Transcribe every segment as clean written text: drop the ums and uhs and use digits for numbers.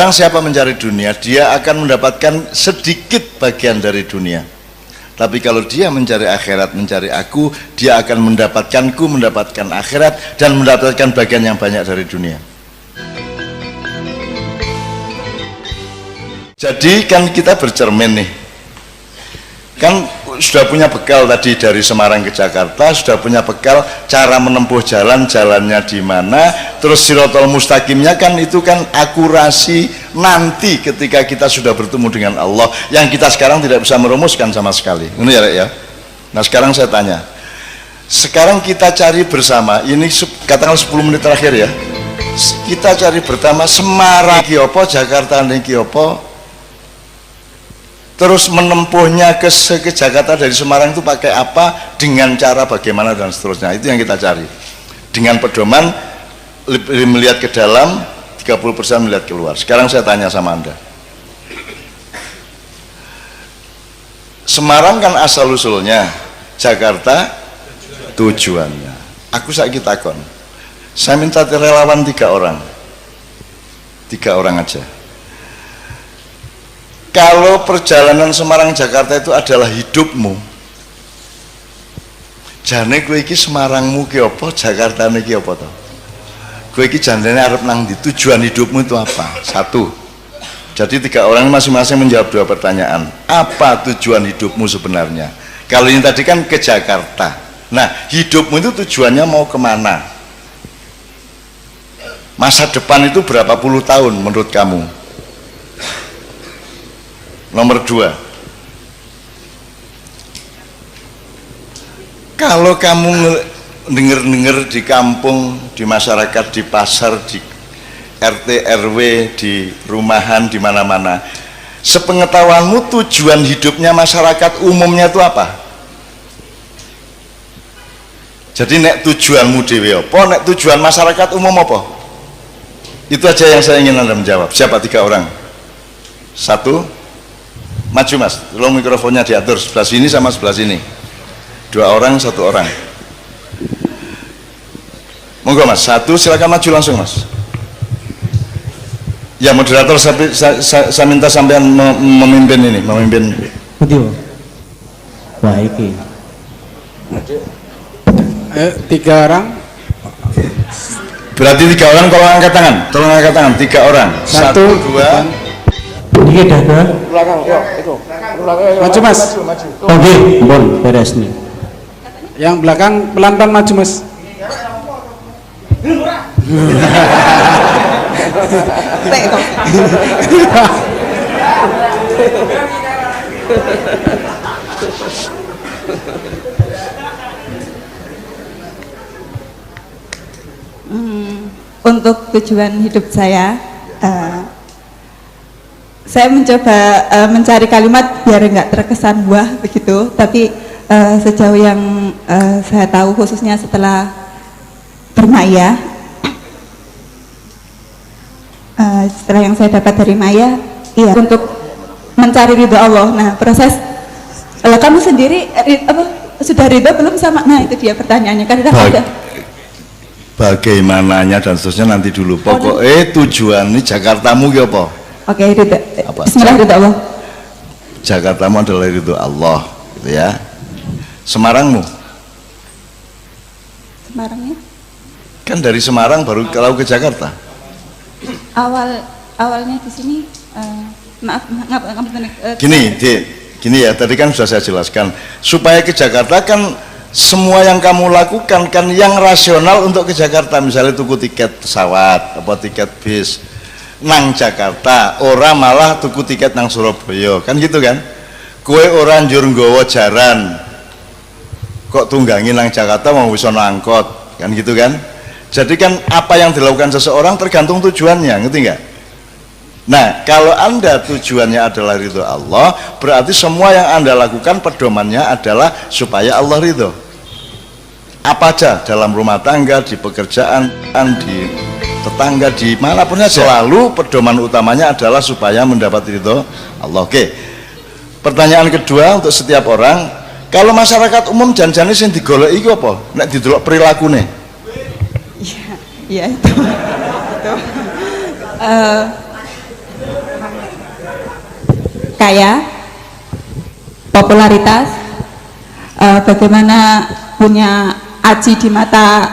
Barang siapa mencari dunia, dia akan mendapatkan sedikit bagian dari dunia. Tapi kalau dia mencari akhirat, mencari aku, dia akan mendapatkanku, mendapatkan akhirat, dan mendapatkan bagian yang banyak dari dunia. Jadi kan kita bercermin nih, kan sudah punya bekal tadi dari Semarang ke Jakarta, sudah punya bekal cara menempuh jalannya di mana, terus sirotol mustaqimnya kan itu kan akurasi nanti ketika kita sudah bertemu dengan Allah yang kita sekarang tidak bisa merumuskan sama sekali. Ini ya. Nah sekarang saya tanya, sekarang kita cari bersama, ini katakan 10 menit terakhir ya, kita cari bersama Semarang Kiopo, Jakarta Kiopo, terus menempuhnya ke Jakarta dari Semarang itu pakai apa, dengan cara bagaimana dan seterusnya. Itu yang kita cari dengan pedoman melihat ke dalam, 30% melihat keluar. Sekarang saya tanya sama Anda, Semarang kan asal usulnya, Jakarta tujuannya. Aku saiki takon, saya minta relawan 3 orang aja. Kalau perjalanan Semarang Jakarta itu adalah hidupmu, jane kowe iki Semarangmu ki apa, Jakartane ki apa to? Kowe iki jane arep nang ndi? Tujuan hidupmu itu apa? 1. Jadi 3 orang masing-masing menjawab 2 pertanyaan. Apa tujuan hidupmu sebenarnya? Kalau ini tadi kan ke Jakarta. Nah, hidupmu itu tujuannya mau kemana? Masa depan itu berapa puluh tahun menurut kamu? Nomor 2, kalau kamu denger-denger di kampung, di masyarakat, di pasar, di RT RW, di rumahan, di mana-mana, sepengetahuanmu tujuan hidupnya masyarakat umumnya itu apa? Jadi nek tujuanmu dewe apa, nek tujuan masyarakat umum apa? Itu aja yang saya ingin Anda menjawab. Siapa 3 orang? 1, maju mas, tolong mikrofonnya diatur sebelah sini sama sebelah sini. 2 orang, 1 orang. Monggo mas, 1 silakan maju langsung mas. Ya moderator, saya minta sampean memimpin ini, memimpin. Betul. Baik. 3 orang. Berarti 3 orang, tolong angkat tangan. Tolong angkat tangan, 3 orang. 1, 2. Iya dah ke belakang, yuk itu maju mas. Oke, bon beres nih. Yang belakang pelan-pelan maju mas. Untuk tujuan hidup saya mencoba mencari kalimat biar nggak terkesan buah begitu, tapi sejauh yang saya tahu khususnya setelah bermaya, setelah yang saya dapat dari maya, iya, untuk mencari ridho Allah. Nah proses kamu sendiri sudah ridho belum sama? Nah itu dia pertanyaannya kan. Bagaimananya dan seterusnya nanti dulu. Pokoknya tujuan ini Jakartamu ya apa? Oke, ridho. Bismillah, ridho Allah. Jakartamu adalah ridho Allah, gitu ya. Semarangmu? Semarangnya? Kan dari Semarang baru kalau ke Jakarta. Awalnya di sini, gini ya. Tadi kan sudah saya jelaskan. Supaya ke Jakarta kan semua yang kamu lakukan kan yang rasional untuk ke Jakarta. Misalnya tuku tiket pesawat, apa tiket bis nang Jakarta, ora malah tuku tiket nang Surabaya, kan gitu kan? Kue orang njur nggawa jaran kok tunggangi nang Jakarta mau bisa angkot, kan gitu kan? Jadi kan apa yang dilakukan seseorang tergantung tujuannya, ngerti nggak? Nah kalau Anda tujuannya adalah ridho Allah, berarti semua yang Anda lakukan pedomannya adalah supaya Allah ridho. Apa aja, dalam rumah tangga, di pekerjaan, di tetangga, di manapun saja, selalu pedoman utamanya adalah supaya mendapat ridho Allah. Oke. Pertanyaan kedua untuk setiap orang, kalau masyarakat umum janjane sing digoleki iku apa? Nek didelok perilakune. Iya itu. kaya, popularitas, bagaimana punya aji di mata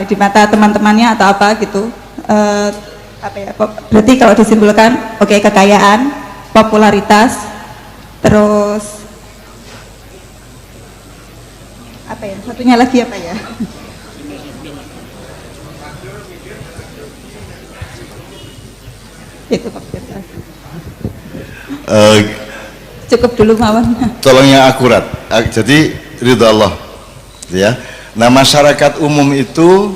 di mata teman-temannya atau apa gitu. Berarti kalau disimpulkan, oke, kekayaan, popularitas, terus satunya lagi apa ya? Itu Pak. Cukup dulu mawon. Tolong yang akurat. Jadi ridho Allah, ya. Nah, masyarakat umum itu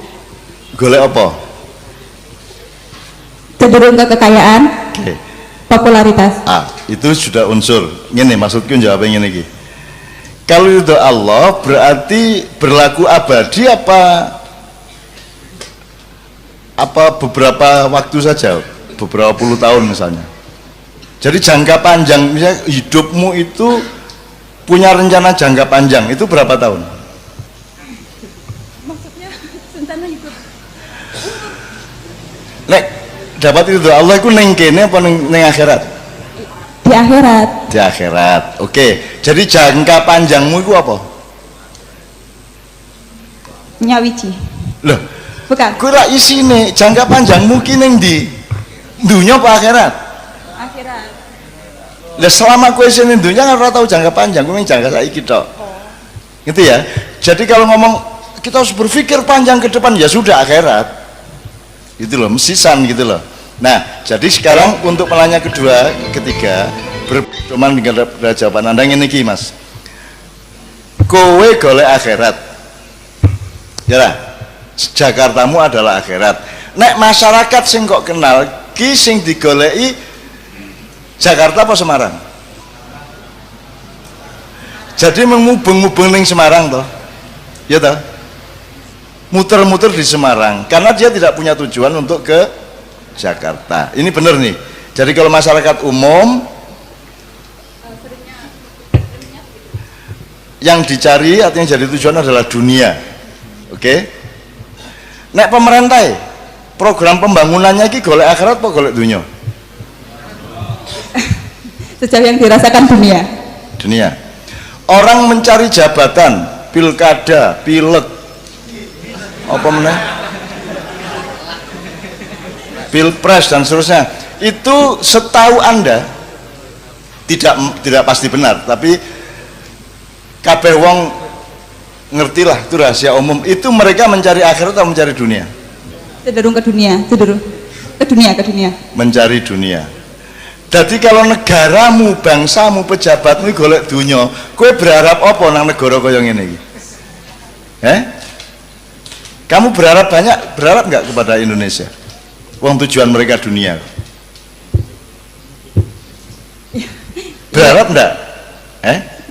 golek apa? Cenderung ke kekayaan, popularitas. Itu sudah unsur. Gini maksudku jawabnya gini. Kalau ridho Allah berarti berlaku abadi apa beberapa waktu saja, beberapa puluh tahun misalnya. Jadi jangka panjang, misalnya hidupmu itu punya rencana jangka panjang, itu berapa tahun? Maksudnya rencana hidup. Nek dapat ridho Allah itu neng kene apa neng akhirat? Di akhirat. Di akhirat. Oke. Jadi jangka panjangmu itu apa? Nyawiji. Loh, bukan. Kira isine jangka panjangmu ki ning ndi? Dunya apa akhirat? Akhirat. Lah selama kowe isine dunya kan ora tau jangka panjang, kowe jangka saiki tok. Gitu ya. Jadi kalau ngomong kita harus berpikir panjang ke depan, ya sudah akhirat. Gitu loh, mesisan gitu loh. Nah, jadi sekarang untuk pertanyaan kedua, ketiga, berdoman dengan jawaban Anda ngene iki, Mas. Kowe golek akhirat. Ya lah, Jakartamu adalah akhirat. Nek masyarakat sing kok kenal ki sing digoleki Jakarta apa Semarang? Jadi mengubeng-ubeng ning Semarang toh. Ya toh? Muter-muter di Semarang karena dia tidak punya tujuan untuk ke Jakarta. Ini benar nih. Jadi kalau masyarakat umum yang dicari artinya jadi tujuan adalah dunia. Oke? Nek pemerintah program pembangunannya ki golek akhirat apa golek dunia? Sejauh yang dirasakan dunia. Dunia. Orang mencari jabatan, pilkada, pilek, apa meneh? Pilpres dan seterusnya, itu setahu Anda tidak pasti benar, tapi kabeh wong ngertilah itu rahasia umum, itu mereka mencari akhirat atau mencari dunia? Cenderung ke dunia, ke dunia. Mencari dunia. Jadi kalau negaramu, bangsamu, pejabatmu golek dunia, kowe berharap apa nang negara kaya ngene iki? Kamu berharap nggak kepada Indonesia? Wong tujuan mereka dunia. Berharap enggak?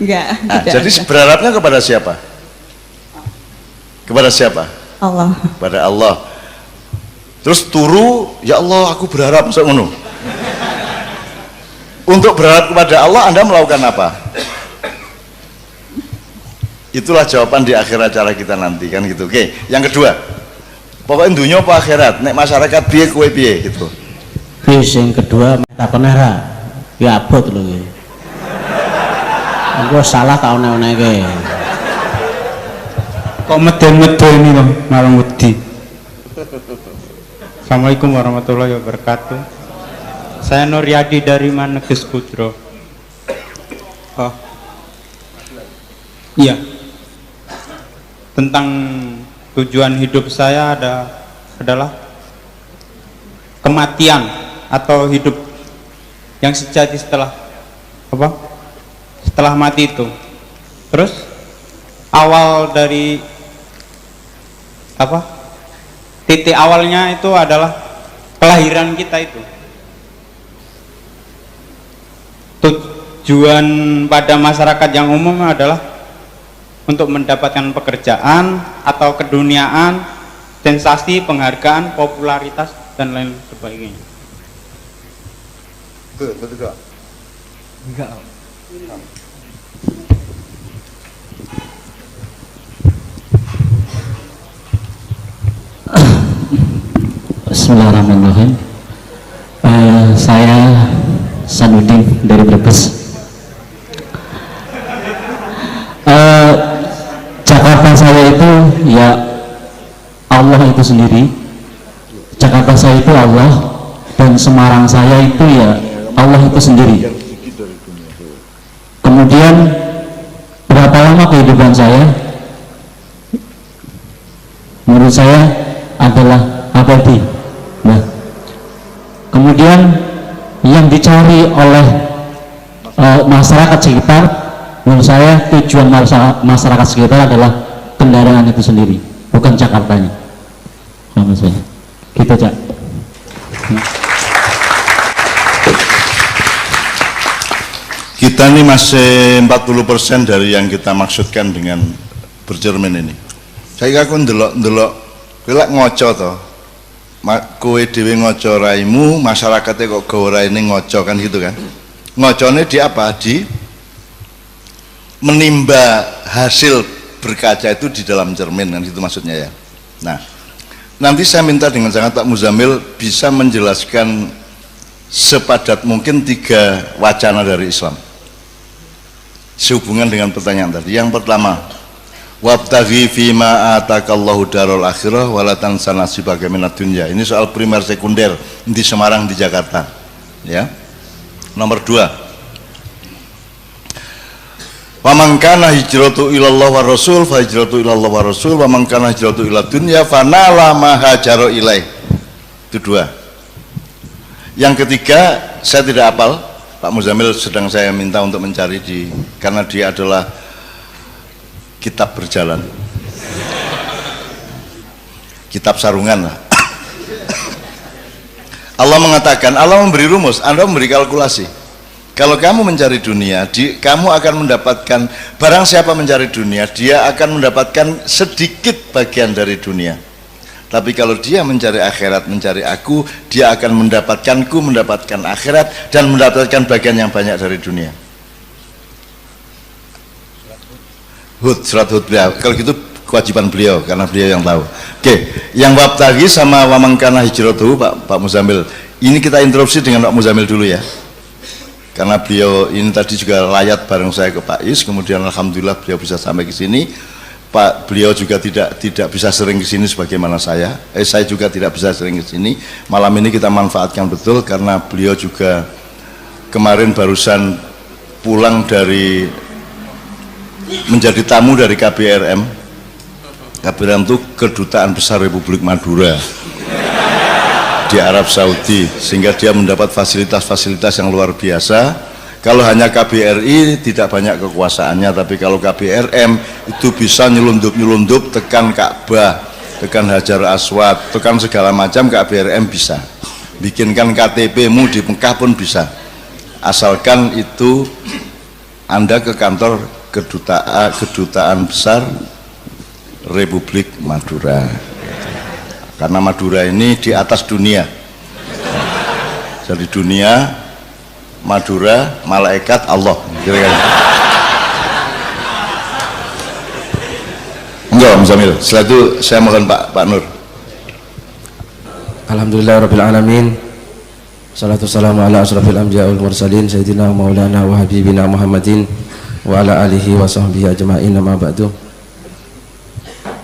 Enggak. Nah, jadi berharapnya kepada siapa? Kepada siapa? Allah. Pada Allah. Terus turu, ya Allah aku berharap ngono. Untuk berharap kepada Allah Anda melakukan apa? Itulah jawaban di akhir acara kita nanti kan gitu. Oke, yang kedua. Pokoknya dunia apa akhirat, nek masyarakat piye kowe piye gitu. Wis yang kedua takone ra. Ya abot lho iki. Engko salah tak one-oneke. Kok meden-medeni to, malah wedi. Assalamualaikum warahmatullahi wabarakatuh. Saya Nuryadi dari Maneges Putro. Oh. Iya. Tentang tujuan hidup saya adalah kematian atau hidup yang sejati setelah mati itu. Terus awal dari titik awalnya itu adalah kelahiran kita itu. Tujuan pada masyarakat yang umum adalah untuk mendapatkan pekerjaan atau keduniaan, sensasi, penghargaan, popularitas dan lain sebagainya. Betul enggak? Enggak. Bismillahirrahmanirrahim. Saya Sanudin dari Brebes. Jakarta saya itu ya Allah itu sendiri. Jakarta saya itu Allah, dan Semarang saya itu ya Allah itu sendiri. Kemudian berapa lama kehidupan saya? Menurut saya adalah abadi. Nah, kemudian yang dicari oleh masyarakat sekitar, menurut saya tujuan masyarakat sekitar adalah kendaraan itu sendiri, bukan Jakartanya. Menurut saya gitu, Cak. Kita ini masih 40% dari yang kita maksudkan dengan bercermin ini. Saya aku ndelok kowe ngoco to. Kowe dhewe ngoco raimu, masyarakatnya kok gawe raine ngoco kan gitu kan. Ngocone di apa? Di menimba hasil berkaca itu di dalam cermin kan, itu maksudnya ya. Nah, nanti saya minta dengan sangat Pak Muzamil bisa menjelaskan sepadat mungkin 3 wacana dari Islam sehubungan dengan pertanyaan tadi. Yang pertama, wabtaghi fima atakallahu darul akhirah wala tansa nasibaka minad dunya. Ini soal primer sekunder di Semarang, di Jakarta ya. Nomor 2, wa man kana hijratu ilallah wa rasul fa hijratu ilallah wa rasul wa man kana hijratu ilad dunya fa nala ma hajara ilaih. Itu 2. Yang ketiga saya tidak hafal, Pak Muzamil sedang saya minta untuk mencari karena dia adalah kitab berjalan, kitab sarungan lah. Allah mengatakan, Allah memberi rumus, Anda memberi kalkulasi. Kalau kamu mencari dunia, kamu akan mendapatkan, barang siapa mencari dunia, dia akan mendapatkan sedikit bagian dari dunia. Tapi kalau dia mencari akhirat, mencari aku, dia akan mendapatkanku, mendapatkan akhirat, dan mendapatkan bagian yang banyak dari dunia. Surat Hud beliau. Kalau gitu kewajiban beliau, karena beliau yang tahu. Oke, yang bab tadi sama wamangkana hijratuhu, Pak Muzamil. Ini kita interupsi dengan Pak Muzamil dulu ya. Karena beliau ini tadi juga layat bareng saya ke Pak Is, kemudian alhamdulillah beliau bisa sampai ke sini. Beliau juga tidak bisa sering ke sini sebagaimana saya. Saya juga tidak bisa sering ke sini. Malam ini kita manfaatkan betul karena beliau juga kemarin barusan pulang dari menjadi tamu dari KBRM. KBRM itu Kedutaan Besar Republik Madura di Arab Saudi, sehingga dia mendapat fasilitas-fasilitas yang luar biasa. Kalau hanya KBRI tidak banyak kekuasaannya, tapi kalau KBRM itu bisa nyelundup tekan Ka'bah, tekan Hajar Aswad, tekan segala macam. KBRM bisa bikinkan KTP-mu di Mekah pun bisa, asalkan itu Anda ke kantor Kedutaan Besar Republik Madura, karena Madura ini di atas dunia. Jadi dunia, Madura, malaikat, Allah. Kira-kira. Enggak, Muzamil. Setelah itu saya mohon Pak Nur. Alhamdulillah rabbil alamin. Salatu wassalamu ala asrafil anbiya wal mursalin sayyidina maulana wa habibina Muhammadin wa ala alihi wa sahbihi ajma'in, amma ba'du.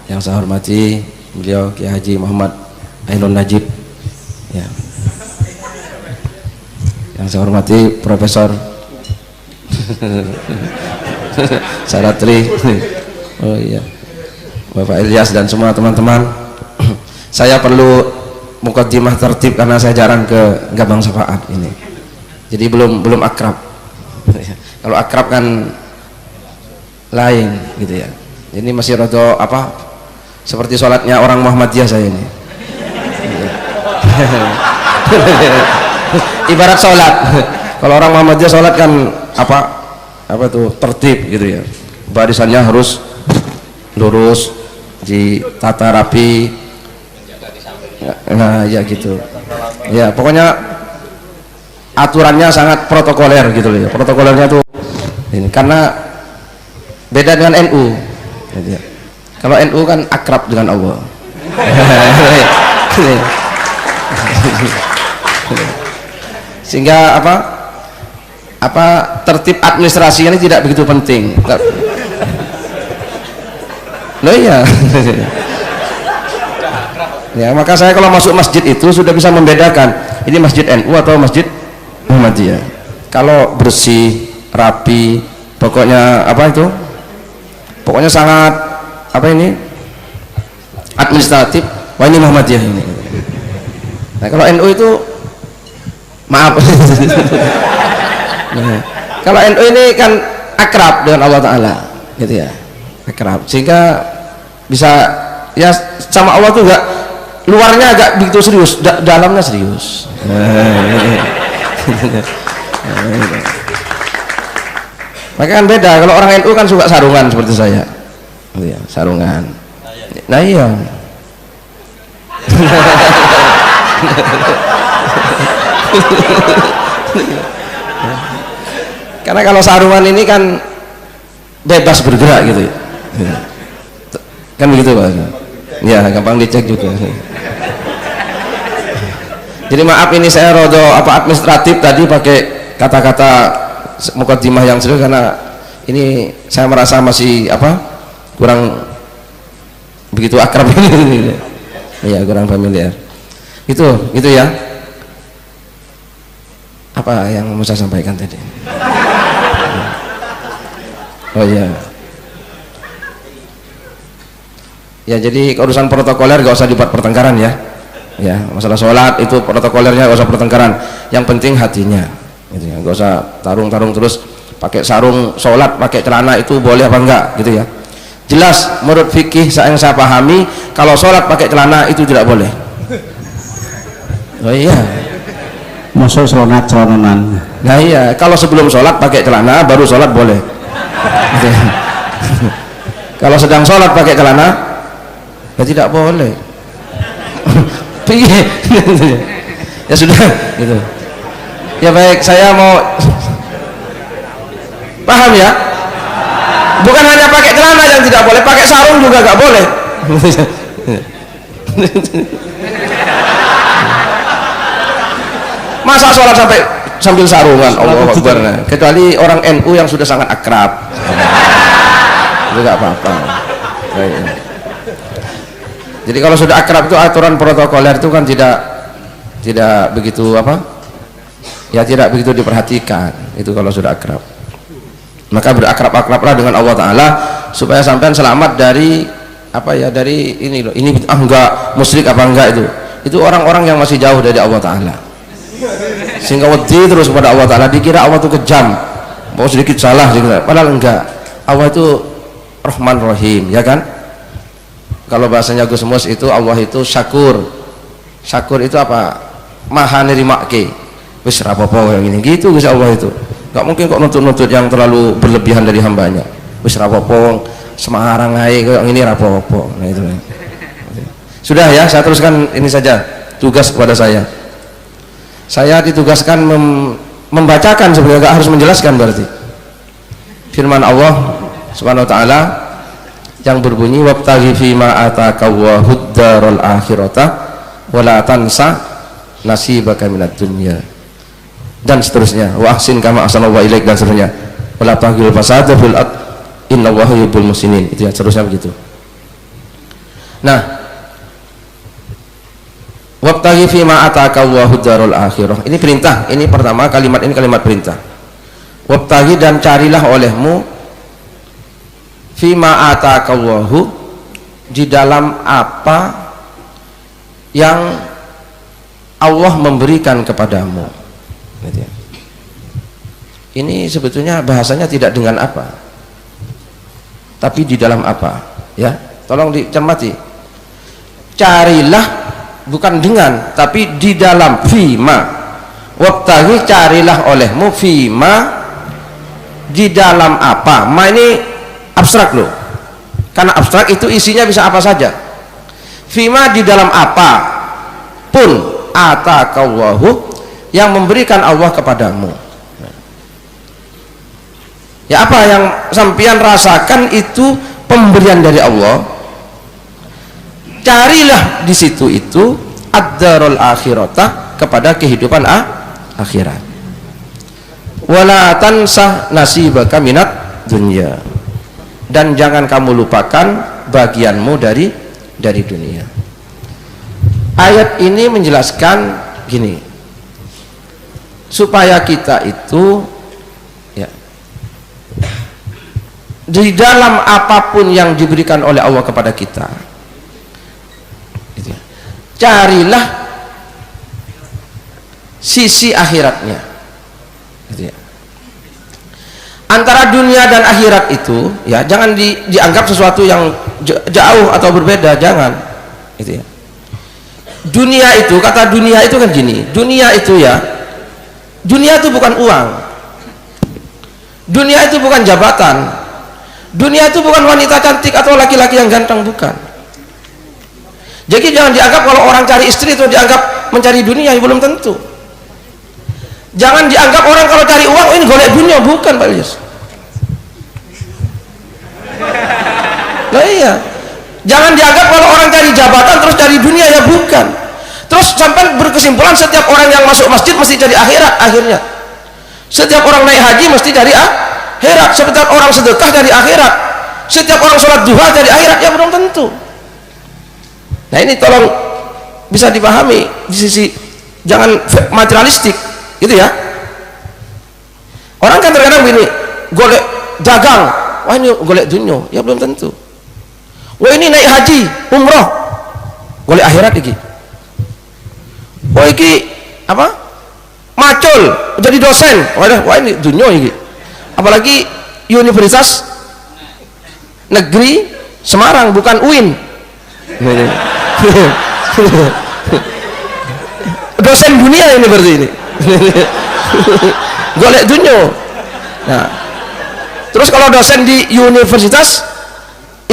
Yang saya hormati beliau Kiai Haji Muhammad Ainun Najib ya. Yang saya hormati Profesor Saratri, oh iya, Bapak Ilyas dan semua teman-teman. Saya perlu mukaddimah tertib karena saya jarang ke Gabang Syafaat ini, jadi belum akrab. Kalau akrab kan lain gitu ya. Ini masih rada apa? Seperti sholatnya orang Muhammadiyah saya ini. Ibarat sholat. Kalau orang Muhammadiyah sholat kan apa tuh tertib gitu ya. Barisannya harus lurus, ditata rapi. Nah ya gitu. Ya pokoknya aturannya sangat protokoler gitu loh ya. Protokolernya tuh ini karena beda dengan NU. Gitu ya. Kalau NU kan akrab dengan Allah. Sehingga apa? apa tertib administrasi ini tidak begitu penting. Loh iya. Ya, maka saya kalau masuk masjid itu sudah bisa membedakan ini masjid NU atau masjid Muhammadiyah. Kalau bersih, rapi, pokoknya apa itu? Pokoknya sangat apa ini? Administratif. Wah, ini Muhammadiyah ini. Nah, kalau NU itu maaf. Nah, kalau NU ini kan akrab dengan Allah Ta'ala gitu ya, akrab, sehingga bisa ya sama Allah tuh enggak, luarnya agak begitu serius, dalamnya serius. Maka kan beda, kalau orang NU kan suka sarungan seperti saya gitu ya, sarungan. Nah iya. Karena kalau sarungan ini kan bebas bergerak gitu ya. Kan begitu Pak ya, gampang dicek juga. Jadi maaf ini saya rodo apa administratif tadi pakai kata-kata mukadimah yang serius karena ini saya merasa masih apa kurang begitu akrab ini. Iya, kurang familiar itu ya. Apa yang mau saya sampaikan tadi? Oh iya. Ya, jadi urusan protokoler gak usah dibuat pertengkaran ya. Ya, masalah sholat itu protokolernya gak usah pertengkaran. Yang penting hatinya. Gitu ya. Gak usah tarung-tarung terus pakai sarung sholat, pakai celana itu boleh apa enggak gitu ya. Jelas menurut fikih yang saya pahami kalau sholat pakai celana itu tidak boleh. Oh iya. Masuk celonan. Nah iya, kalau sebelum sholat pakai celana baru sholat boleh. Kalau sedang sholat pakai celana ya tidak boleh. Ya sudah gitu. Ya baik, saya mau paham ya. Bukan hanya pakai celana yang tidak boleh, pakai sarung juga nggak boleh. Masa sholat sambil sarungan, Allahu Akbar. Kecuali orang NU yang sudah sangat akrab, itu nggak apa-apa. Jadi kalau sudah akrab itu aturan protokoler itu kan tidak begitu apa? Ya tidak begitu diperhatikan. Itu kalau sudah akrab. Maka berakrab-akrablah dengan Allah Ta'ala supaya sampean selamat dari apa ya, dari ini loh, ini enggak musyrik apa enggak, itu orang-orang yang masih jauh dari Allah Ta'ala sehingga wedi terus kepada Allah Ta'ala, dikira Allah itu kejam, mau sedikit salah padahal enggak. Allah itu Rahman Rahim ya kan. Kalau bahasanya Gus Mus itu Allah itu syakur itu apa, maha nerimake wis rapopo yang ini gitu Gus. Allah itu nggak mungkin kok nuntut-nuntut yang terlalu berlebihan dari hambanya. Wis rapopo semarang ae kayak ini rapopo. Nah itu sudah ya, saya teruskan ini saja tugas kepada saya ditugaskan membacakan, sebenarnya nggak harus menjelaskan. Berarti firman Allah Subhanahu wa taala yang berbunyi wabtaghi fima ataka wa huddarul akhirata wala tansa nasibaka minad dunya dan seterusnya, wa ahsin kama ahsanallahu ilaik dan seterusnya, wala taghil fasada fil ard innallaha yuhibbul muhsinin, itu ya seterusnya begitu. Nah, wabtaghi fima ataka wa huddarul akhirah, ini perintah, ini pertama kalimat ini kalimat perintah. Wabtaghi dan carilah olehmu fima ataka Allahu, di dalam apa yang Allah memberikan kepadamu. Ini sebetulnya bahasanya tidak dengan apa, tapi di dalam apa ya, tolong dicermati. Carilah bukan dengan, tapi di dalam. Fima wabtaghi, carilah olehmu fima, di dalam apa. Ma ini abstrak loh, karena abstrak itu isinya bisa apa saja. Fima di dalam apa pun ataqallahu, yang memberikan Allah kepadamu. Ya, apa yang sampean rasakan itu pemberian dari Allah, carilah di situ itu ad-darul akhirata, kepada kehidupan akhirat. wala tansah nasibaka minat dunya, dan jangan kamu lupakan bagianmu dari dunia. Ayat ini menjelaskan gini, supaya kita itu ya, di dalam apapun yang diberikan oleh Allah kepada kita, gitu ya, carilah sisi akhiratnya, gitu ya. Antara dunia dan akhirat itu ya jangan dianggap sesuatu yang jauh atau berbeda, jangan, gitu ya. Dunia itu, kata dunia itu kan gini, dunia itu ya, dunia itu bukan uang, dunia itu bukan jabatan, dunia itu bukan wanita cantik atau laki-laki yang ganteng, bukan. Jadi jangan dianggap kalau orang cari istri itu dianggap mencari dunia, ya belum tentu. Jangan dianggap orang kalau cari uang, oh ini golek dunia, bukan Pak Ilyas. Nah iya, jangan dianggap kalau orang cari jabatan terus cari dunia, ya bukan. Terus sampai berkesimpulan setiap orang yang masuk masjid mesti cari akhirat akhirnya. Setiap orang naik haji mesti cari akhirat, setiap orang sedekah cari akhirat, setiap orang sholat duha cari akhirat, ya belum tentu. Nah ini tolong bisa dipahami di sisi jangan materialistik, gitu ya. Orang kan terkadang begini, golek dagang, wah ini golek dunia, ya belum tentu. Wah ini naik haji, umroh, golek akhirat iki. Wah iki apa? Macul, jadi dosen, wah ini dunia iki. Apalagi Universitas Negeri Semarang, bukan UIN. Dosen dunia ini berarti ini. Golek dunia. Nah, terus kalau dosen di Universitas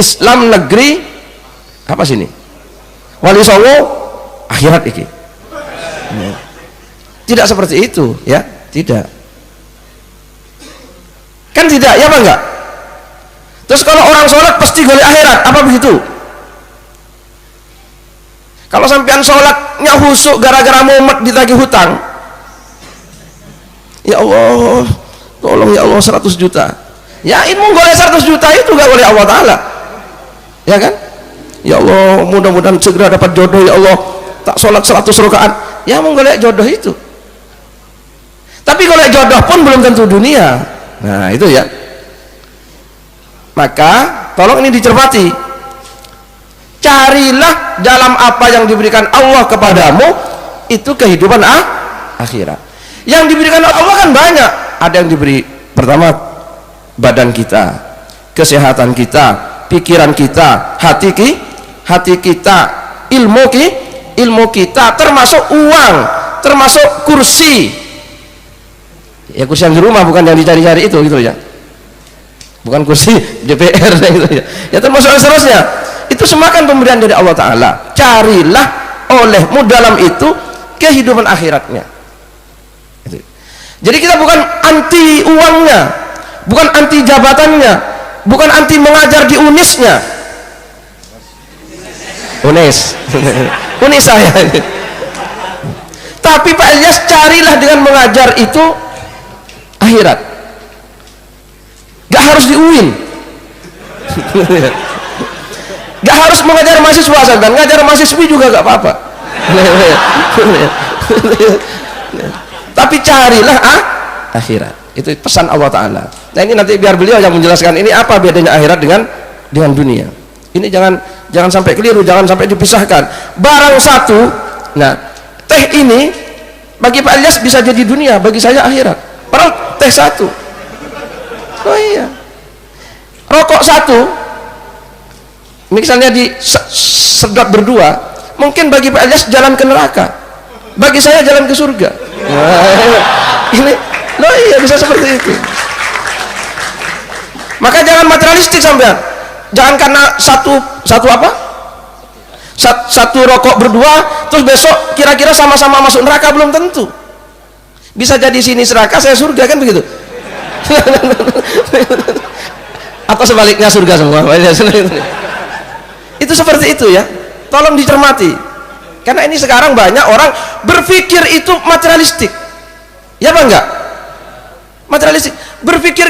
Islam Negeri apa sini? Wali Songo, akhirat iki. Tidak seperti itu, ya, tidak. Kan tidak, ya apa enggak? Terus kalau orang sholat pasti golek akhirat, apa begitu? Kalau sampean sholatnya husuk gara-gara mumet ditagih hutang, ya Allah, tolong ya Allah 100 juta. Ya ini golek 100 juta itu gak oleh Allah Ta'ala, ya kan? Ya Allah, mudah-mudahan segera dapat jodoh ya Allah, tak sholat 100 rakaat, ya mau golek jodoh itu. Tapi golek jodoh pun belum tentu dunia. Nah itu ya. Maka tolong ini dicermati. Carilah dalam apa yang diberikan Allah kepadamu itu kehidupan akhirat. Yang diberikan Allah kan banyak. Ada yang diberi, pertama badan kita, kesehatan kita, pikiran kita, hati kita, ilmu kita, termasuk uang, termasuk kursi. Ya kursi yang di rumah, bukan yang dicari-cari itu, gitu ya. Bukan kursi DPR gitu ya. Ya termasuk yang seterusnya. Itu semua kan pemberian dari Allah Ta'ala. Carilah olehmu dalam itu kehidupan akhiratnya. Jadi kita bukan anti uangnya, bukan anti jabatannya, bukan anti mengajar di unisnya. Unis saya. Tapi Pak Ilyas, carilah dengan mengajar itu akhirat. Gak harus di UIN. Gak harus mengajar mahasiswa, dan ngajar mahasiswi juga gak apa-apa. Tapi carilah akhirat. Itu pesan Allah Ta'ala. Nah ini nanti biar beliau yang menjelaskan ini apa bedanya akhirat dengan dunia. Ini jangan sampai keliru, jangan sampai dipisahkan. Barang satu, nah teh ini bagi Pak Ilyas bisa jadi dunia, bagi saya akhirat. Padahal teh satu. Oh iya. Rokok satu, misalnya sedot berdua, mungkin bagi Pak Ilyas jalan ke neraka, bagi saya jalan ke surga. Ini loh, iya bisa seperti itu. Maka jangan materialistik sampean. Jangan karena satu rokok berdua terus besok kira-kira sama-sama masuk neraka, belum tentu. Bisa jadi sini neraka, saya surga, kan begitu. Atau sebaliknya surga semua. Itu seperti itu ya. Tolong dicermati. Karena ini sekarang banyak orang berpikir itu materialistik. Ya apa enggak?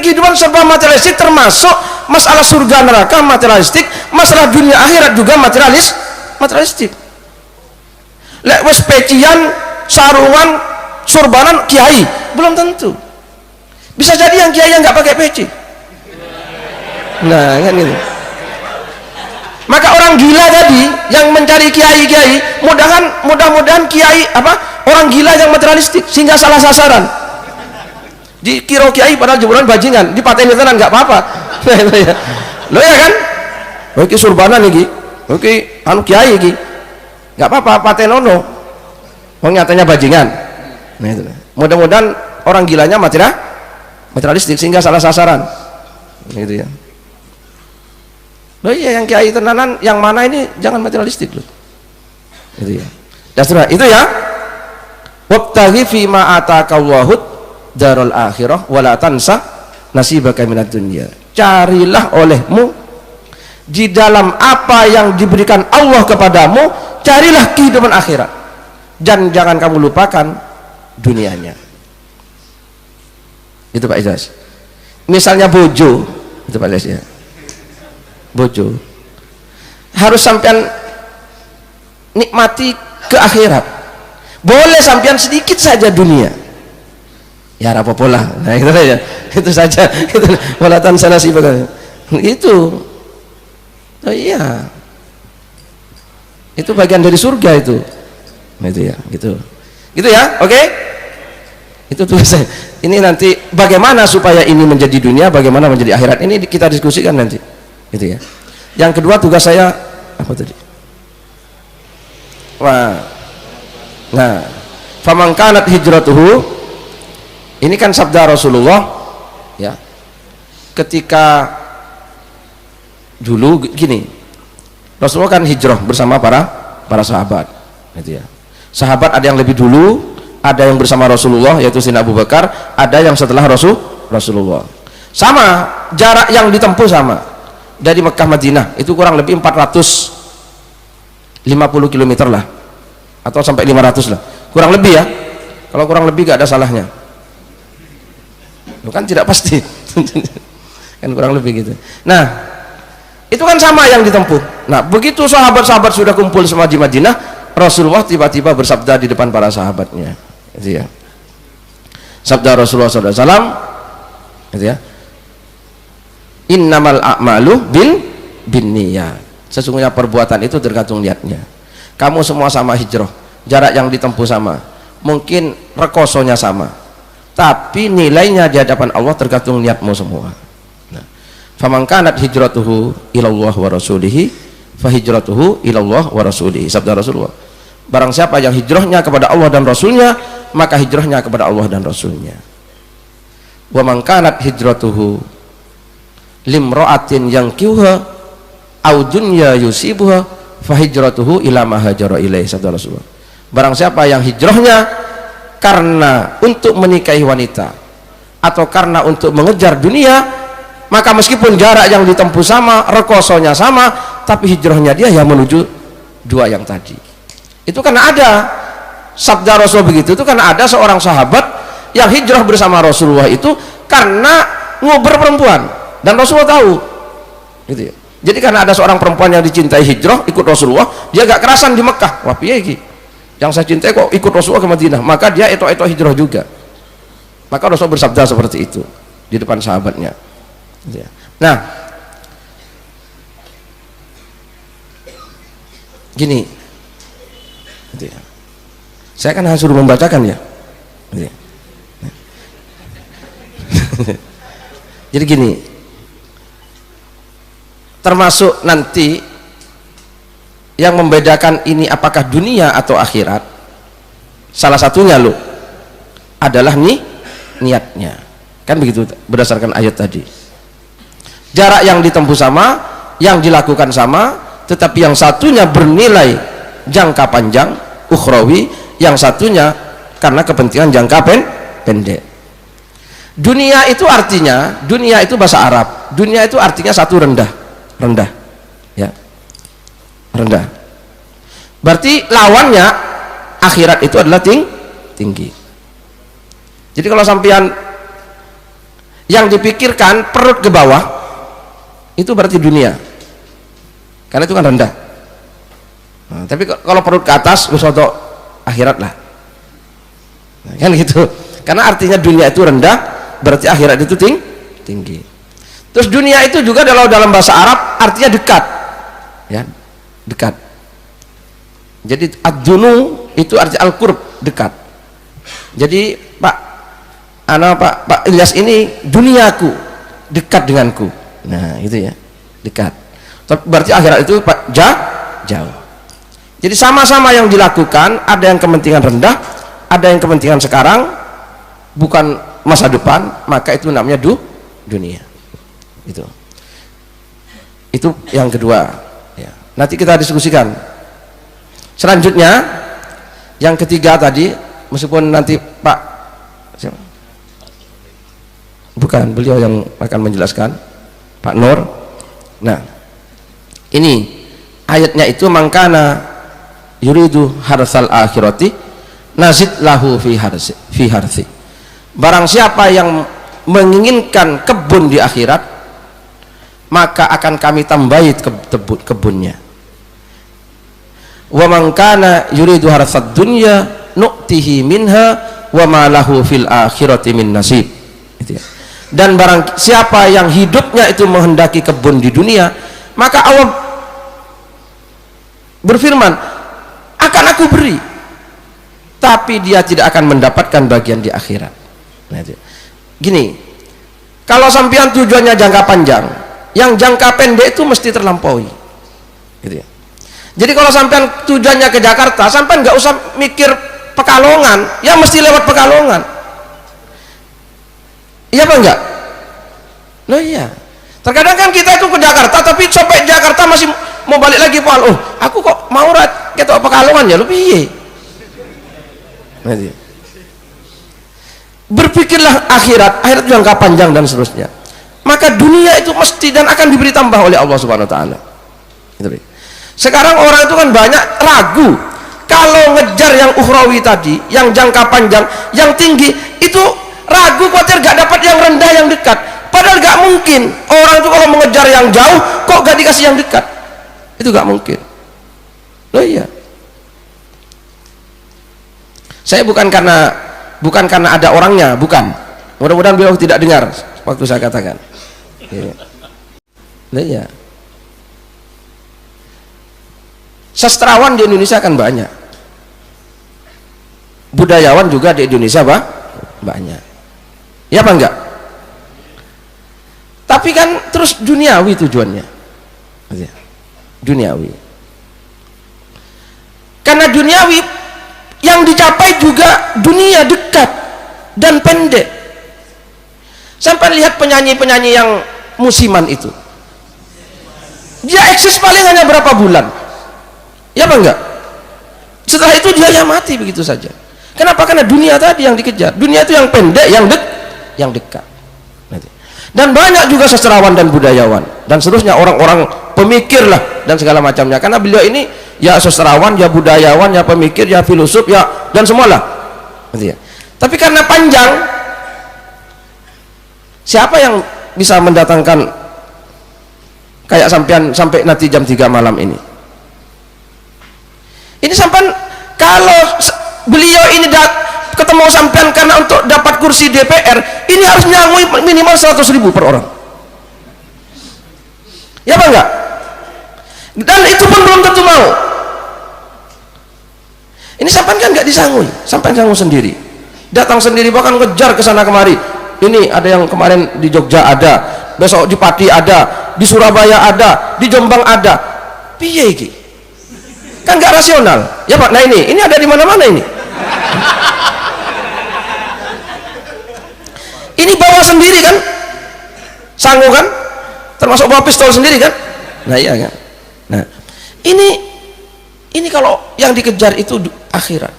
kehidupan serba materialistik, termasuk masalah surga neraka materialistik, masalah dunia akhirat juga materialistik. Lek wis pecian, sarungan, surbanan kiai, belum tentu. Bisa jadi yang kiai yang nggak pakai peci. Nah, kan gitu. Maka orang gila tadi yang mencari kiai-kiai, mudah-mudahan kiai orang gila yang materialistik sehingga salah sasaran. Dikira kiai padahal jemuran bajingan, dipateni tenan nggak apa-apa. Lo ya kan? Oke surbanan iki. Oke anu kiai iki. Nggak apa-apa patenono. Wong nyatanya bajingan. Nah itu. Mudah-mudahan orang gilanya materialistik sehingga salah sasaran. Gitu ya. Loh iya yang kiai tenanan yang mana ini jangan materialistik loh. Gitu ya. Dasar itu ya. Wabtaghi fi ma ataqallahu darul akhirah wala tansa nasibaka minad dunya. Carilah olehmu di dalam apa yang diberikan Allah kepadamu, carilah kehidupan akhirat dan jangan kamu lupakan dunianya. Itu Pak Ilyas. Misalnya bojo, itu Pak Ilyas ya. Bojo harus sampean nikmati ke akhirat. Boleh sampean sedikit saja dunia. Ya apa-apa lah. Nah itu saja. Itu saja. Itu walatan sanasi itu. Oh iya. Itu bagian dari surga itu. Nah, itu ya, gitu. Gitu ya. Oke? Itu tugas saya. Ini nanti bagaimana supaya ini menjadi dunia, bagaimana menjadi akhirat. Ini kita diskusikan nanti. Gitu ya. Yang kedua tugas saya apa tadi? Nah, faman kanat hijratuhu, ini kan sabda Rasulullah ya. Ketika dulu gini, Rasulullah kan hijrah bersama para sahabat gitu ya. Sahabat ada yang lebih dulu, ada yang bersama Rasulullah yaitu Sayyidina Abu Bakar, ada yang setelah Rasulullah. Sama, jarak yang ditempuh sama. Dari Mekah Madinah itu kurang lebih 450 km lah, atau sampai 500 lah, kurang lebih ya. Kalau kurang lebih gak ada salahnya, kan tidak pasti. Kan kurang lebih gitu. Nah itu kan sama yang ditempuh. Nah begitu sahabat-sahabat sudah kumpul semua di Madinah, Rasulullah tiba-tiba bersabda di depan para sahabatnya gitu ya. Sabda Rasulullah SAW gitu ya, innamal a'malu bin niyat. Sesungguhnya perbuatan itu tergantung niatnya. Kamu semua sama hijrah, jarak yang ditempuh sama, mungkin rekosonya sama, tapi nilainya di hadapan Allah tergantung niatmu semua. Nah, faman kanat hijratuhu ilallah wa rasulihi fa hijratuhu ilallah wa rasulihi. Sabda Rasulullah, barang siapa yang hijrahnya kepada Allah dan Rasulnya, maka hijrahnya kepada Allah dan Rasulnya. Wa man kanat hijratuhu limra'atin yang kiuha au dunya yusibuha fahijratuhu ila ma hajara ilaih. Sabda Rasulullah, barang siapa yang hijrahnya karena untuk menikahi wanita atau karena untuk mengejar dunia, maka meskipun jarak yang ditempuh sama, rekosonya sama, tapi hijrahnya dia yang menuju dua yang tadi. Itu karena ada sabda Rasul begitu, itu karena ada seorang sahabat yang hijrah bersama Rasulullah itu karena ngober perempuan. Dan Rasulullah tahu gitu ya. Jadi karena ada seorang perempuan yang dicintai hijrah ikut Rasulullah, dia gak kerasan di Mekah. Wah piye iki, yang saya cintai kok ikut Rasulullah ke Madinah, maka dia itu hijrah juga. Maka Rasulullah bersabda seperti itu di depan sahabatnya gitu ya. Nah gini gitu ya. Saya kan harus suruh membacakan ya gitu ya. Jadi gini, termasuk nanti yang membedakan ini apakah dunia atau akhirat, salah satunya loh adalah niatnya, kan begitu berdasarkan ayat tadi. Jarak yang ditempuh sama, yang dilakukan sama, tetapi yang satunya bernilai jangka panjang ukhrawi, yang satunya karena kepentingan jangka pendek. Dunia itu artinya, dunia itu bahasa Arab, dunia itu artinya satu rendah ya, rendah. Berarti lawannya akhirat itu adalah tinggi. Jadi kalau sampean yang dipikirkan perut ke bawah itu berarti dunia, karena itu kan rendah. Nah, tapi kalau perut ke atas wis untuk akhirat lah, nah, kan gitu. Karena artinya dunia itu rendah, berarti akhirat itu tinggi. Terus dunia itu juga dalam bahasa Arab artinya dekat, ya, dekat. Jadi ad-dunu itu arti al-qurb, dekat. Jadi Pak Ilyas ini duniaku, dekat denganku. Nah itu ya, dekat. Berarti akhirat itu jauh. Jadi sama-sama yang dilakukan, ada yang kepentingan rendah, ada yang kepentingan sekarang, bukan masa depan, maka itu namanya dunia. Itu yang kedua ya. Nanti kita diskusikan. Selanjutnya yang ketiga tadi, meskipun nanti Pak siapa? Bukan, beliau yang akan menjelaskan, Pak Nur. Nah ini ayatnya itu, mangkana yuridu harsal akhirati nazid lahu fi harsi. Barang siapa yang menginginkan kebun di akhirat, maka akan kami tambahi kebunnya. Wa man kana yuridu harsad dunya nu'tihi minha wa ma lahu fil akhirati min nasib. Itu ya. Dan barang siapa yang hidupnya itu menghendaki kebun di dunia, maka Allah berfirman, akan aku beri, tapi dia tidak akan mendapatkan bagian di akhirat. Nah, itu. Gini, kalau sampean tujuannya jangka panjang, yang jangka pendek itu mesti terlampaui, gitu ya. Jadi kalau sampean tujuannya ke Jakarta, sampean nggak usah mikir Pekalongan, ya mesti lewat Pekalongan. Iya apa enggak? Loh iya. Terkadang kan kita itu ke Jakarta, tapi sampai Jakarta masih mau balik lagi Pak. Oh, aku kok mau ketok Pekalongan ya, lebih piye? Nanti. Berpikirlah akhirat jangka panjang dan seterusnya. Maka dunia itu mesti dan akan diberi tambah oleh Allah Subhanahu wa taala. Sekarang orang itu kan banyak ragu kalau ngejar yang ukhrawi tadi, yang jangka panjang, yang tinggi, itu ragu khawatir gak dapat yang rendah, yang dekat. Padahal gak mungkin orang itu kalau mengejar yang jauh kok gak dikasih yang dekat, itu gak mungkin. Loh iya, saya bukan karena ada orangnya, bukan. Mudah-mudahan beliau tidak dengar waktu saya katakan. Loh iya, sastrawan di Indonesia kan banyak, budayawan juga di Indonesia banyak, ya apa enggak? Tapi kan terus duniawi tujuannya, duniawi. Karena duniawi yang dicapai juga dunia dekat dan pendek. Sampai lihat penyanyi-penyanyi yang musiman itu, dia eksis paling hanya berapa bulan, ya apa enggak? Setelah itu dia mati begitu saja. Kenapa? Karena dunia tadi yang dikejar. Dunia itu yang pendek, yang dekat. Dan banyak juga sastrawan dan budayawan dan seterusnya, orang-orang pemikir lah dan segala macamnya. Karena beliau ini ya sastrawan, ya budayawan, ya pemikir, ya filosof, ya dan semualah. Tapi karena panjang, siapa yang bisa mendatangkan kayak sampean sampai nanti jam 3 malam ini? Ini sampean, kalau beliau ini ketemu sampean karena untuk dapat kursi DPR, ini harus nyangui minimal 100.000 per orang, ya apa enggak? Dan itu pun belum tentu mau. Ini sampean kan enggak disangui, sampean sanggup sendiri, datang sendiri, bahkan ngejar ke sana kemari. Ini ada yang kemarin di Jogja ada, besok di Pati ada, di Surabaya ada, di Jombang ada. Piye iki? Kan nggak rasional, ya Pak. Nah ini ada di mana-mana ini. Ini bawa sendiri kan, sanggup kan, termasuk bawa pistol sendiri kan. Nah iya kan. Nah ini kalau yang dikejar itu akhirat.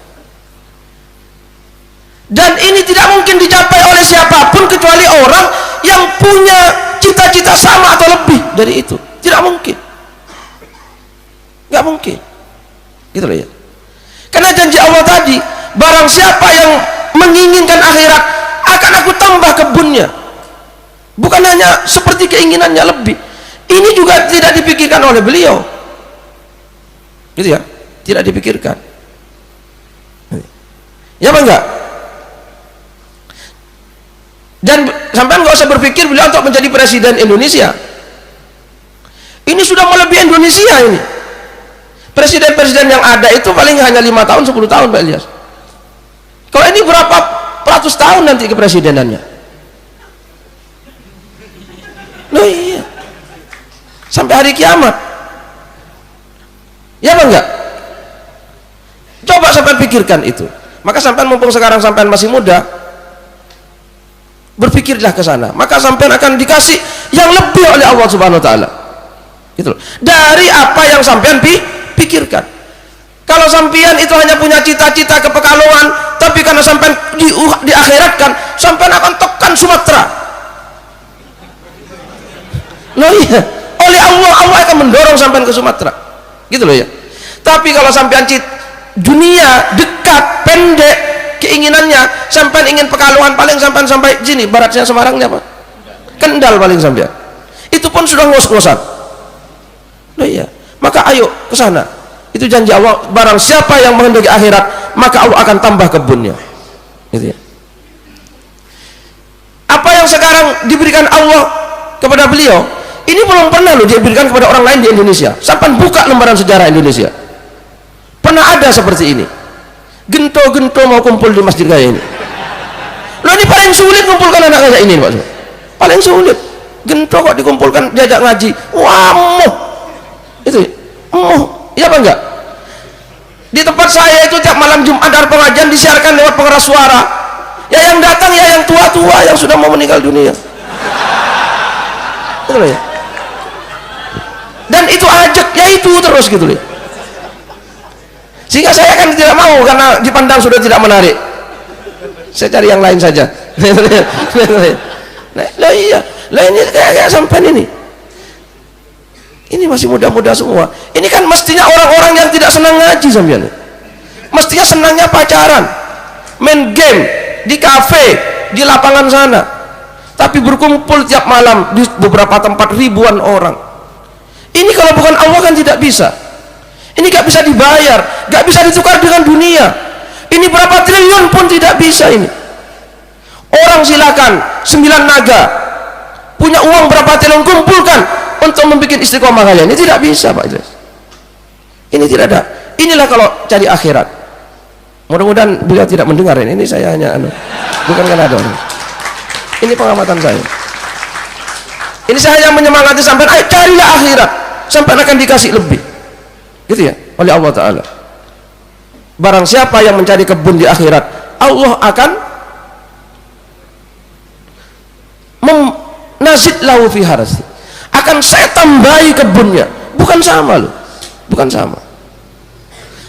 Dan ini tidak mungkin dicapai oleh siapapun kecuali orang yang punya cita-cita sama atau lebih dari itu. Tidak mungkin, nggak mungkin, gitu loh ya. Karena janji Allah tadi, barang siapa yang menginginkan akhirat, akan aku tambah kebunnya. Bukan hanya seperti keinginannya lebih, ini juga tidak dipikirkan oleh beliau, gitu ya, tidak dipikirkan. Ya apa enggak? Dan sampai nggak usah berpikir beliau untuk menjadi presiden Indonesia. Ini sudah melebihi Indonesia ini. Presiden-presiden yang ada itu paling hanya 5 tahun, 10 tahun Pak Ilyas. Kalau ini berapa ratus tahun nanti kepresidenannya? Loh iya, sampai hari kiamat. Ya apa enggak? Coba sampai pikirkan itu. Maka sampai mumpung sekarang sampai masih muda, berpikirlah ke sana, maka sampean akan dikasih yang lebih oleh Allah Subhanahu wa taala. Gitu loh. Dari apa yang sampean pikirkan. Kalau sampean itu hanya punya cita-cita kepekalongan, tapi karena sampean diakhiratkan, sampean akan tekan Sumatera. Loh iya, oleh Allah akan mendorong sampean ke Sumatera. Gitu loh ya. Tapi kalau sampean dunia dekat, pendek, keinginannya sampai ingin Pekalongan paling sampai sini, baratnya Semarangnya apa? Kendal paling sampai. Itu pun sudah ngos-ngosan. Nah iya, maka ayo ke sana. Itu janji Allah, barang siapa yang menghendaki akhirat, maka Allah akan tambah kebunnya. Gitu ya. Apa yang sekarang diberikan Allah kepada beliau, ini belum pernah loh diberikan kepada orang lain di Indonesia. Sampai buka lembaran sejarah Indonesia. Pernah ada seperti ini. Gento-gento mau kumpul di masjid kayak ini. Loh ini paling sulit kumpulkan anak kayak ini Pak. Paling sulit. Gento kok dikumpulkan diajak ngaji. Wah, itu. Iya apa enggak? Di tempat saya itu tiap malam Jumat ada pengajian disiarkan lewat pengeras suara. Ya yang datang ya yang tua-tua yang sudah mau meninggal dunia. Itu loh ya. Dan itu ajak ya itu terus gitu loh. Sehingga saya kan tidak mau karena dipandang sudah tidak menarik. Saya cari yang lain saja. Lah iya, lah ini kayak sampai ini. Ini masih muda-muda semua. Ini kan mestinya orang-orang yang tidak senang ngaji sampean. Mestinya senangnya pacaran, main game di kafe, di lapangan sana. Tapi berkumpul tiap malam di beberapa tempat ribuan orang. Ini kalau bukan Allah kan tidak bisa. Ini gak bisa dibayar, gak bisa ditukar dengan dunia. Ini berapa triliun pun tidak bisa ini. Orang silakan 9 naga punya uang berapa triliun kumpulkan untuk membuat istiqomah kalian. Ini tidak bisa Pak Idris. Ini tidak ada. Inilah kalau cari akhirat. Mudah-mudahan beliau tidak mendengar ini. Ini saya hanya bukan karena ada orang. Ini pengamatan saya. Ini saya hanya menyemangati sampai ayo carilah akhirat, sampai akan dikasih lebih. Gitu ya, oleh Allah Ta'ala. Barang siapa yang mencari kebun di akhirat, Allah akan nazid lahu fi harasi, akan saya tambahi kebunnya. Bukan sama loh, bukan sama,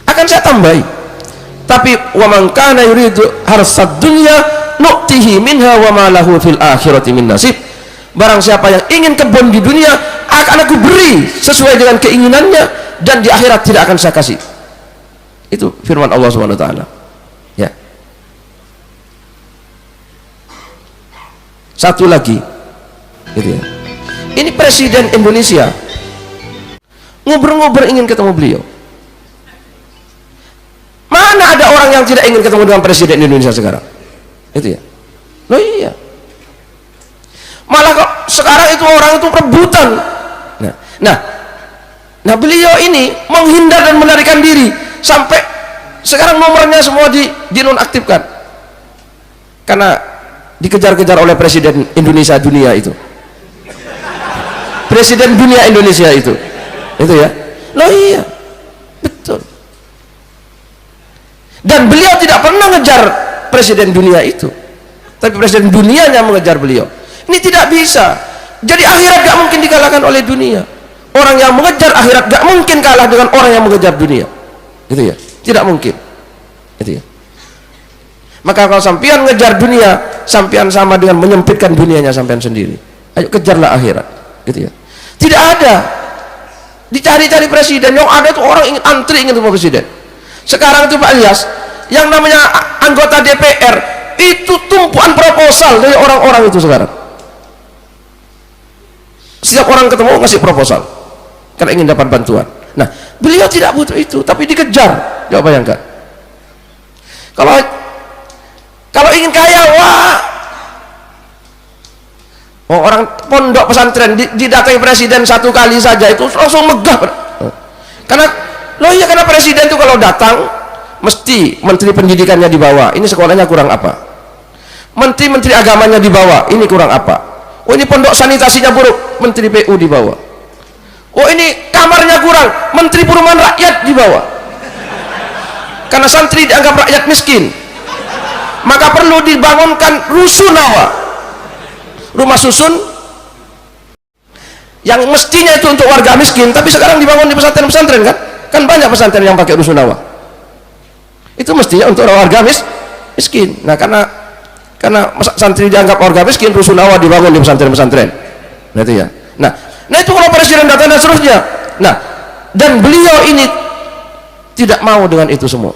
akan saya tambahi. Tapi wa man kana yuridu harsad dunya nu'tihi minha wa ma lahu fil akhirati min nasib. Barang siapa yang ingin kebun di dunia, akan aku beri sesuai dengan keinginannya, dan di akhirat tidak akan saya kasih. Itu firman Allah Subhanahu wa taala. Ya. Satu lagi. Gitu ya. Ini presiden Indonesia. Ngobrol-ngobrol ingin ketemu beliau. Mana ada orang yang tidak ingin ketemu dengan presiden Indonesia sekarang? Itu ya. Loh iya. Malah kok sekarang itu orang itu rebutan. Nah beliau ini menghindar dan melarikan diri sampai sekarang nomornya semua dinonaktifkan karena dikejar-kejar oleh presiden Indonesia dunia itu, presiden dunia Indonesia itu ya. Loh iya, betul. Dan beliau tidak pernah ngejar presiden dunia itu, tapi presiden dunianya mengejar beliau. Ini tidak bisa. Jadi akhirat gak mungkin dikalahkan oleh dunia. Orang yang mengejar akhirat gak mungkin kalah dengan orang yang mengejar dunia. Gitu ya, tidak mungkin. Gitu ya. Maka kalau sampean ngejar dunia, sampean sama dengan menyempitkan dunianya sampean sendiri. Ayo kejarlah akhirat. Gitu ya. Tidak ada dicari-cari presiden, yang ada tuh orang ingin antri ingin ketemu presiden. Sekarang itu Pak Ilyas, yang namanya anggota DPR itu tumpuan proposal dari orang-orang itu sekarang. setiap orang ketemu ngasih proposal karena ingin dapat bantuan. Nah, beliau tidak butuh itu, tapi dikejar. Coba bayangkan. Kalau ingin kaya, wah, orang pondok pesantren didatangi presiden satu kali saja itu langsung megah. Karena presiden itu kalau datang mesti menteri pendidikannya dibawa, ini sekolahnya kurang apa, menteri agamanya dibawa, ini kurang apa, oh ini pondok sanitasinya buruk, menteri PU dibawa, oh ini kamarnya kurang, menteri perumahan rakyat dibawa. Karena santri dianggap rakyat miskin, maka perlu dibangunkan rusunawa, rumah susun yang mestinya itu untuk warga miskin, tapi sekarang dibangun di pesantren-pesantren. Kan banyak pesantren yang pakai rusunawa, itu mestinya untuk warga miskin. Nah, karena santri dianggap warga miskin, rusunawa dibangun di pesantren-pesantren. Nah itu ya. Nah itu kalau presiden datang dan seterusnya. Nah, dan beliau ini tidak mau dengan itu semua.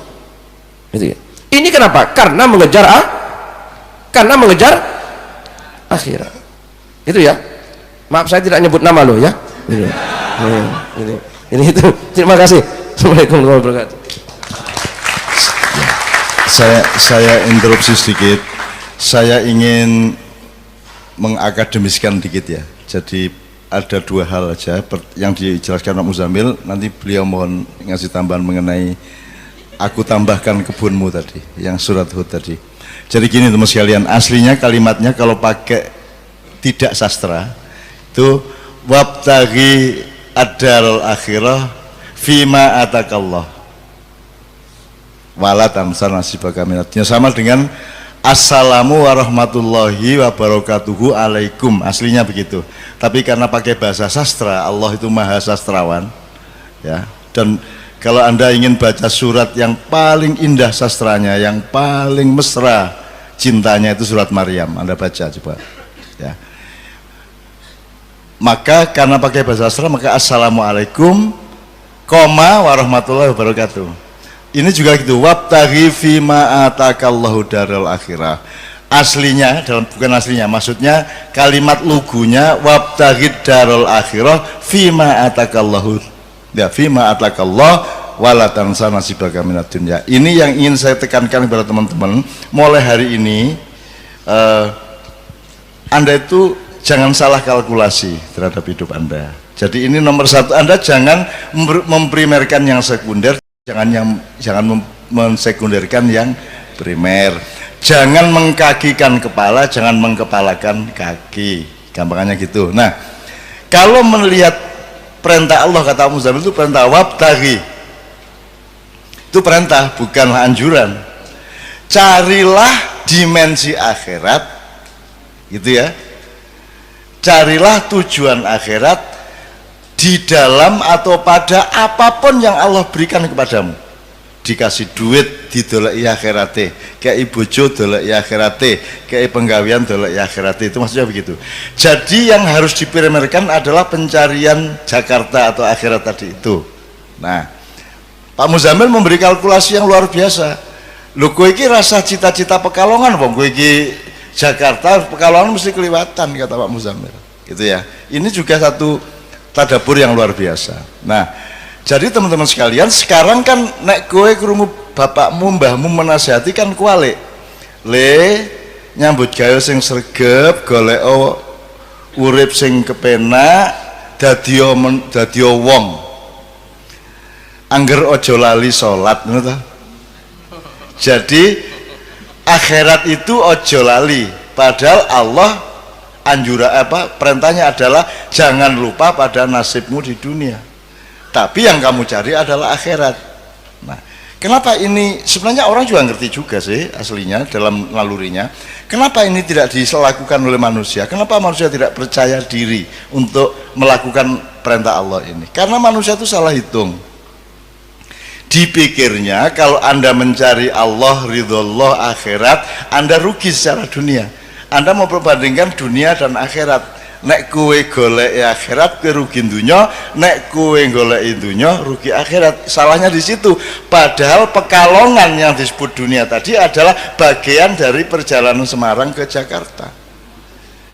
Itu ya. Ini kenapa? Karena mengejar akhirat. Itu ya. Maaf saya tidak nyebut nama loh ya. Ini itu. Terima kasih. Assalamualaikum warahmatullahi wabarakatuh. Saya interupsi sedikit. Saya ingin mengakademiskan dikit ya. Jadi ada dua hal aja yang dijelaskan Pak Muzamil. Nanti beliau mohon ngasih tambahan mengenai aku tambahkan kebunmu tadi, yang surat Hud tadi. Jadi gini teman sekalian, aslinya kalimatnya kalau pakai tidak sastra itu wabtaghi ad-darul akhirah fima atakallah wala tansa nasibaka minadnya, sama dengan assalamu warahmatullahi wabarakatuhu alaikum, aslinya begitu. Tapi karena pakai bahasa sastra, Allah itu maha sastrawan ya. Dan kalau Anda ingin baca surat yang paling indah sastranya, yang paling mesra cintanya, itu surat Maryam. Anda baca coba ya. Maka karena pakai bahasa sastra, maka assalamualaikum warahmatullahi wabarakatuh. Ini juga gitu, wabtaghi fima atakallahu daral akhirah. Aslinya, bukan aslinya, maksudnya kalimat lugunya wabtaghi daral akhirah fima atakallahu, ya, fima atakallah wala tansa nasibaka minad dunya. Ini yang ingin saya tekankan kepada teman-teman mulai hari ini. Anda itu jangan salah kalkulasi terhadap hidup Anda. Jadi ini nomor satu, Anda jangan memprimerkan yang sekunder, jangan mensekunderkan yang primer. Jangan mengkakikan kepala, jangan mengkepalakan kaki, gampangannya gitu. Nah, kalau melihat perintah Allah, kata Muzamil itu perintah wabtaghi, itu perintah bukanlah anjuran. Carilah dimensi akhirat, gitu ya. Carilah tujuan akhirat di dalam atau pada apapun yang Allah berikan kepadamu. Dikasih duit didoleki akhirate, kayak bojo doleki akhirate, kayak penggawean doleki akhirate, itu maksudnya begitu. Jadi yang harus diprimerkan adalah pencarian Jakarta atau akhirat tadi itu. Nah, Pak Muzamil memberi kalkulasi yang luar biasa. Lho kowe iki rasa cita-cita Pekalongan, wong kowe iki Jakarta, Pekalongan mesti kelewatan, kata Pak Muzamil. Gitu ya. Ini juga satu tadabbur yang luar biasa. Nah, jadi teman-teman sekalian, sekarang kan nek kowe krungu bapakmu, mbahmu menasihati kan kualik. Le nyambut gawe sing sregep, golek urip sing kepenak, dadi wong. Angger ojo lali salat, ngono ta? Jadi akhirat itu ojo lali, padahal Allah perintahnya adalah jangan lupa pada nasibmu di dunia, tapi yang kamu cari adalah akhirat. Nah, kenapa ini sebenarnya orang juga ngerti juga sih aslinya dalam nalurinya, kenapa ini tidak dilakukan oleh manusia, kenapa manusia tidak percaya diri untuk melakukan perintah Allah ini? Karena manusia itu salah hitung. Dipikirnya kalau Anda mencari Allah, ridhollah, akhirat, Anda rugi secara dunia. Anda mau perbandingkan dunia dan akhirat. Nek kowe golek akhirat, kowe rugi dunia. Nek kowe golek dunia, rugi akhirat. Salahnya di situ. Padahal Pekalongan yang disebut dunia tadi adalah bagian dari perjalanan Semarang ke Jakarta.